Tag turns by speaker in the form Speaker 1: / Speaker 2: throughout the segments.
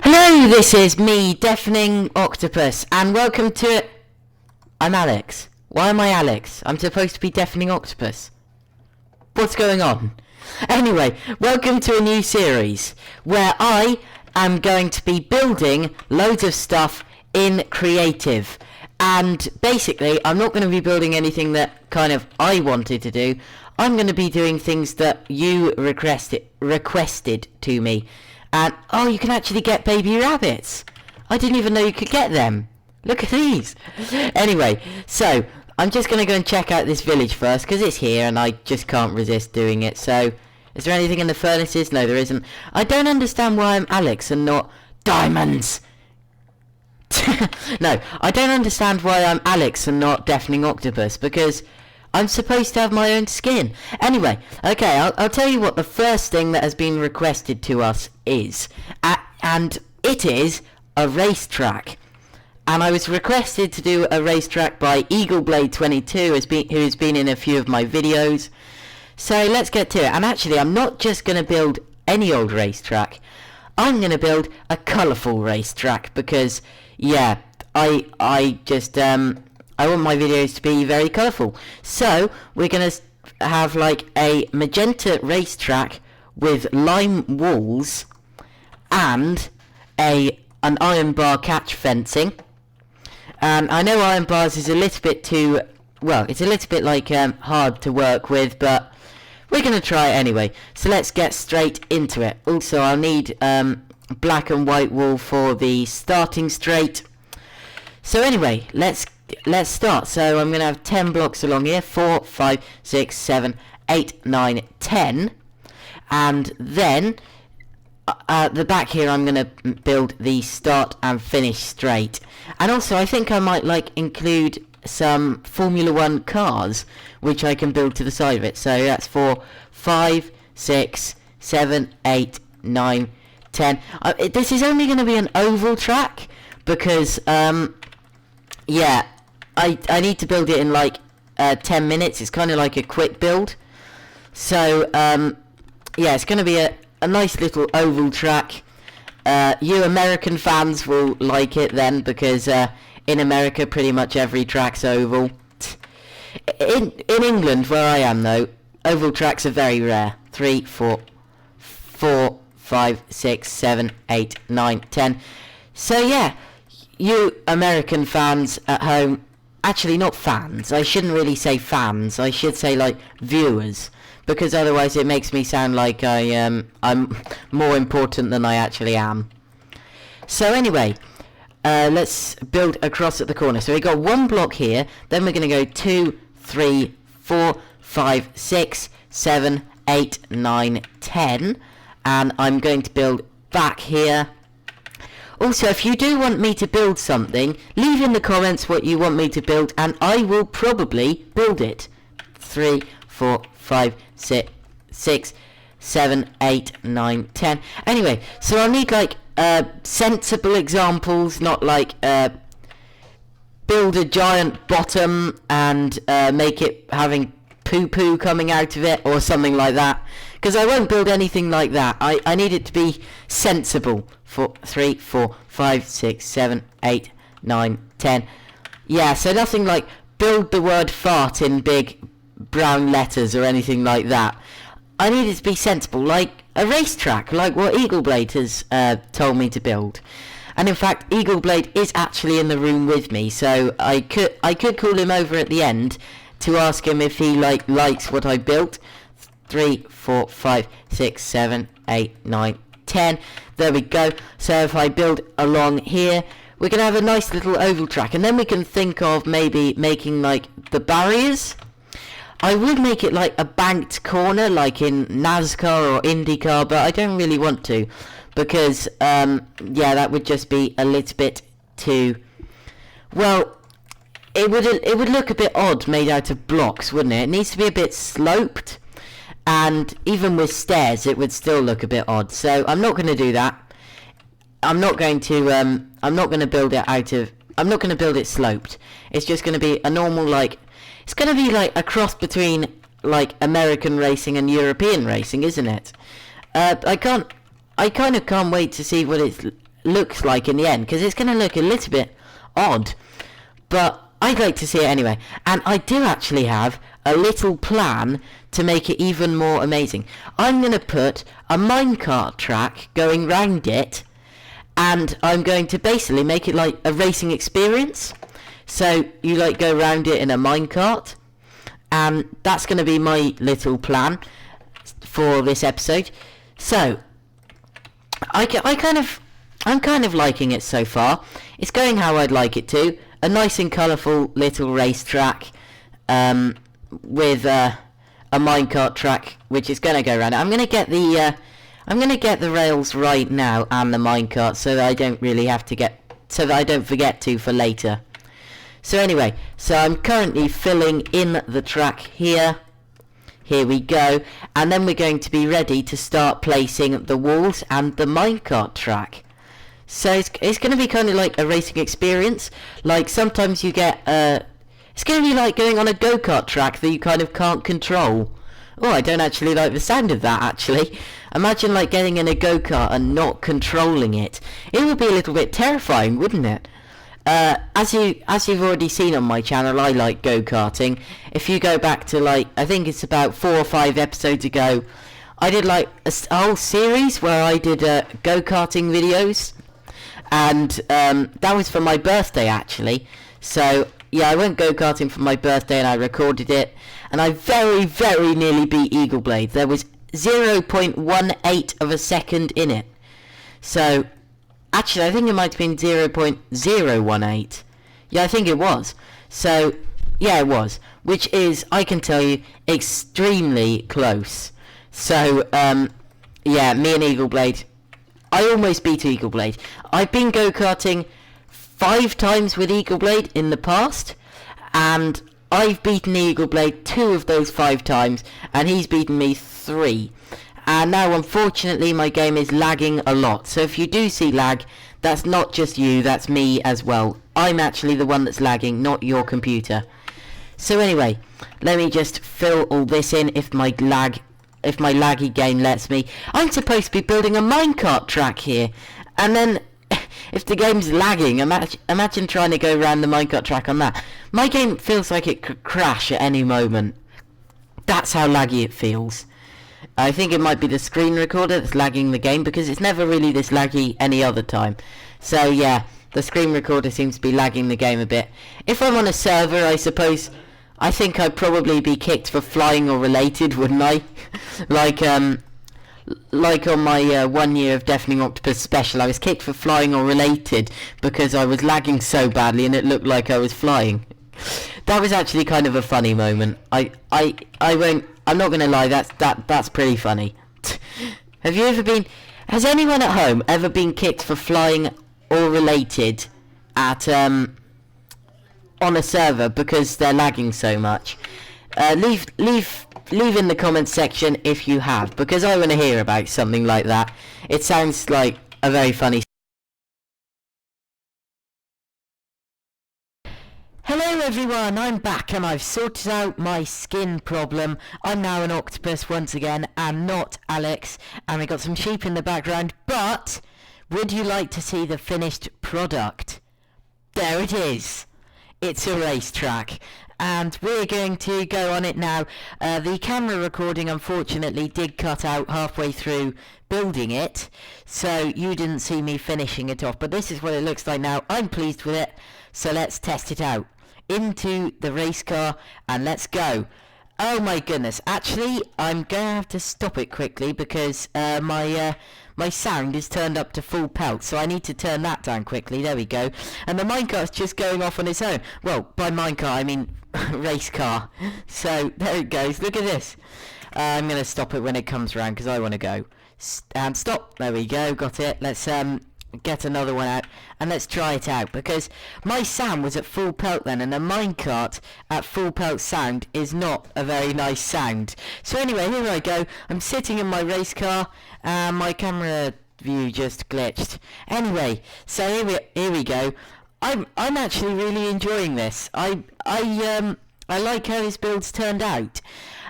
Speaker 1: Hello, this is me, Deafening Octopus, and welcome to... I'm Alex. Why am I Alex? I'm supposed to be Deafening Octopus. What's going on? Anyway, welcome to a new series, where I am going to be building loads of stuff in creative. And basically, I'm not going to be building anything that kind of I wanted to do. I'm going to be doing things that you requested to me. And, oh, you can actually get baby rabbits. I didn't even know you could get them. Look at these. Anyway, so, I'm just going to go and check out this village first, because it's here, and I just can't resist doing it. So, is there anything in the furnaces? No, there isn't. I don't understand why I'm Alex and not Diamonds. No, I don't understand why I'm Alex and not Deafening Octopus, because I'm supposed to have my own skin. Anyway, okay, I'll tell you what the first thing that has been requested to us is. And it is a racetrack. And I was requested to do a racetrack by EagleBlade22, who's been in a few of my videos. So let's get to it. And actually, I'm not just going to build any old racetrack. I'm going to build a colourful racetrack because, yeah, I want my videos to be very colourful. So, we're going to have like a magenta racetrack with lime walls and an iron bar catch fencing. I know iron bars is a little bit too, well, it's a little bit like hard to work with, but we're going to try it anyway. So let's get straight into it. Also, I'll need black and white wool for the starting straight. So anyway, let's start. So I'm going to have 10 blocks along here. 4, 5, 6, 7, 8, 9, 10. And then at the back here I'm going to build the start and finish straight. And also I think I might like include some Formula 1 cars which I can build to the side of it. So that's 4, 5, 6, 7, 8, 9, 10. This is only going to be an oval track because yeah, I need to build it in like 10 minutes. It's kind of like a quick build. So, yeah, it's going to be a nice little oval track. You American fans will like it then because in America pretty much every track's oval. In England, where I am though, oval tracks are very rare. 3, 4, 5, 6, 7, 8, 9, 10. So yeah, you American fans at home, actually not fans, I shouldn't really say fans, I should say like viewers, because otherwise it makes me sound like I'm more important than I actually am. So anyway, let's build across at the corner. So we got one block here, then we're going to go 2, 3, 4, 5, 6, 7, 8, 9, 10, and I'm going to build back here. Also, if you do want me to build something, leave in the comments what you want me to build, and I will probably build it. 3, 4, 5, 6, 7, 8, 9, 10. Anyway, so I'll need like sensible examples, not like build a giant bottom and make it having poo-poo coming out of it or something like that. Because I won't build anything like that. I need it to be sensible. 3, 4, 5, 6, 7, 8, 9, 10. Yeah, so nothing like build the word fart in big brown letters or anything like that. I need it to be sensible, like a racetrack, like what EagleBlade has told me to build. And in fact, EagleBlade is actually in the room with me, so I could call him over at the end to ask him if he likes what I built. 3, 4, 5, 6, 7, 8, 9, 10. There we go. So if I build along here, we're going to have a nice little oval track. And then we can think of maybe making like the barriers. I would make it like a banked corner like in NASCAR or IndyCar, but I don't really want to. Because, yeah, that would just be a little bit too... Well, it would look a bit odd made out of blocks, wouldn't it? It needs to be a bit sloped. And even with stairs, it would still look a bit odd. So I'm not going to do that. I'm not going to build it out of... I'm not going to build it sloped. It's just going to be a normal, like... It's going to be like a cross between, like, American racing and European racing, isn't it? I kind of can't wait to see what looks like in the end, because it's going to look a little bit odd, but I'd like to see it anyway. And I do actually have a little plan to make it even more amazing. I'm going to put a minecart track going round it, and I'm going to basically make it like a racing experience. So you like go around it in a minecart, and that's going to be my little plan for this episode. So I'm kind of liking it so far. It's going how I'd like it to. A nice and colourful little racetrack with a minecart track, which is going to go around it. I'm going to get the rails right now and the minecart, so that I don't really have to so that I don't forget to for later. So anyway, so I'm currently filling in the track here. Here we go, and then we're going to be ready to start placing the walls and the minecart track. So it's going to be kind of like a racing experience. Like sometimes you get it's going to be like going on a go-kart track that you kind of can't control. Oh, I don't actually like the sound of that, actually. Imagine like getting in a go-kart and not controlling it. It would be a little bit terrifying, wouldn't it? As you've already seen on my channel, I like go-karting. If you go back to like, I think it's about 4 or 5 episodes ago, I did like a whole series where I did go-karting videos. And that was for my birthday, actually. So yeah, I went go-karting for my birthday and I recorded it, and I very, very nearly beat Eagle Blade. There was 0.18 of a second in it. So actually, I think it might have been 0.018. Yeah, I think it was. So yeah, it was, which is, I can tell you, extremely close. So yeah, me and Eagle Blade, I almost beat Eagle Blade. I've been go-karting 5 times with Eagle Blade in the past, and I've beaten Eagle Blade 2 of those 5 times, and he's beaten me 3. And now, unfortunately, my game is lagging a lot. So if you do see lag, that's not just you, that's me as well. I'm actually the one that's lagging, not your computer. So anyway, let me just fill all this in if my laggy game lets me. I'm supposed to be building a minecart track here, and then if the game's lagging, imagine trying to go around the minecart track on that. My game feels like it could crash at any moment. That's how laggy it feels. I think it might be the screen recorder that's lagging the game, because it's never really this laggy any other time. So yeah, the screen recorder seems to be lagging the game a bit. If I'm on a server, I think I'd probably be kicked for flying or related, wouldn't I? like on my 1 year of Deafening Octopus special, I was kicked for flying or related because I was lagging so badly and it looked like I was flying. That was actually kind of a funny moment. I'm not gonna lie, that's pretty funny. Has anyone at home ever been kicked for flying or related at on a server because they're lagging so much? Leave in the comments section if you have, because I want to hear about something like that. It sounds like a very funny. Hello everyone, I'm back and I've sorted out my skin problem. I'm now an octopus once again and not Alex, and we got some sheep in the background, but would you like to see the finished product? There it is. It's a racetrack, and we're going to go on it now. The camera recording unfortunately did cut out halfway through building it, so you didn't see me finishing it off, but this is what it looks like now. I'm pleased with it, so let's test it out. Into the race car, and let's go. Oh my goodness, actually I'm going to have to stop it quickly because my sound is turned up to full pelt, so I need to turn that down quickly. There we go. And the minecart's just going off on its own. Well, by minecart I mean race car. So there it goes. Look at this. I'm going to stop it when it comes around because I want to go. And stop. There we go. Got it. Let's get another one out and let's try it out, because my sound was at full pelt then, and a minecart at full pelt sound is not a very nice sound. So anyway, here I go. I'm sitting in my race car and my camera view just glitched. Anyway, so here we go. I'm actually really enjoying this. I like how this build's turned out.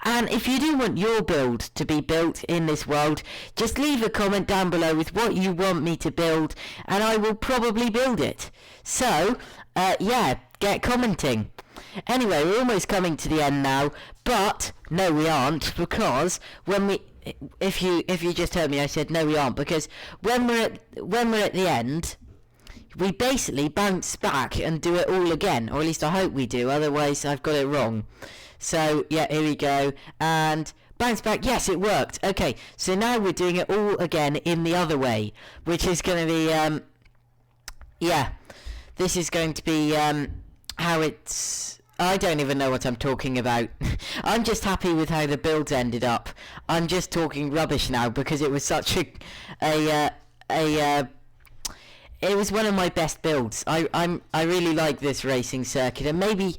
Speaker 1: And if you do want your build to be built in this world, just leave a comment down below with what you want me to build, and I will probably build it. So, yeah, get commenting. Anyway, we're almost coming to the end now, but no we aren't, because if you just heard me, I said no we aren't, because when we're at the end, we basically bounce back and do it all again, or at least I hope we do, otherwise I've got it wrong. So yeah, here we go, and bounce back. Yes, it worked. Okay, so now we're doing it all again in the other way, which is going to be yeah, this is going to be how it's... I don't even know what I'm talking about. I'm just happy with how the builds ended up. I'm just talking rubbish now because it was such it was one of my best builds. I really like this racing circuit, and maybe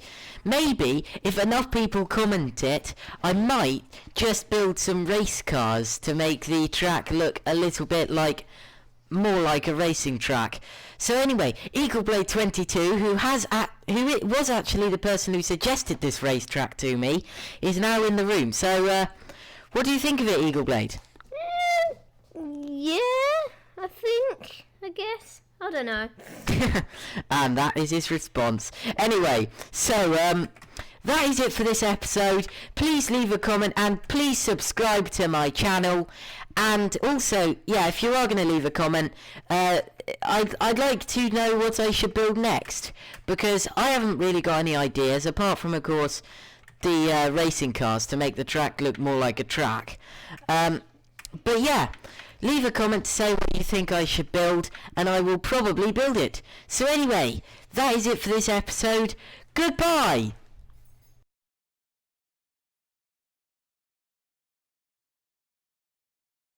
Speaker 1: if enough people comment it, I might just build some race cars to make the track look a little bit more like a racing track. So anyway, EagleBlade22, who was actually the person who suggested this racetrack to me, is now in the room. So what do you think of it, EagleBlade?
Speaker 2: Yeah, I guess. I don't know.
Speaker 1: And that is his response. Anyway, so that is it for this episode. Please leave a comment and please subscribe to my channel. And also, yeah, if you are going to leave a comment, I'd like to know what I should build next, because I haven't really got any ideas, apart from, of course, the racing cars to make the track look more like a track. But yeah, leave a comment to say what you think I should build, and I will probably build it. So anyway, that is it for this episode. Goodbye!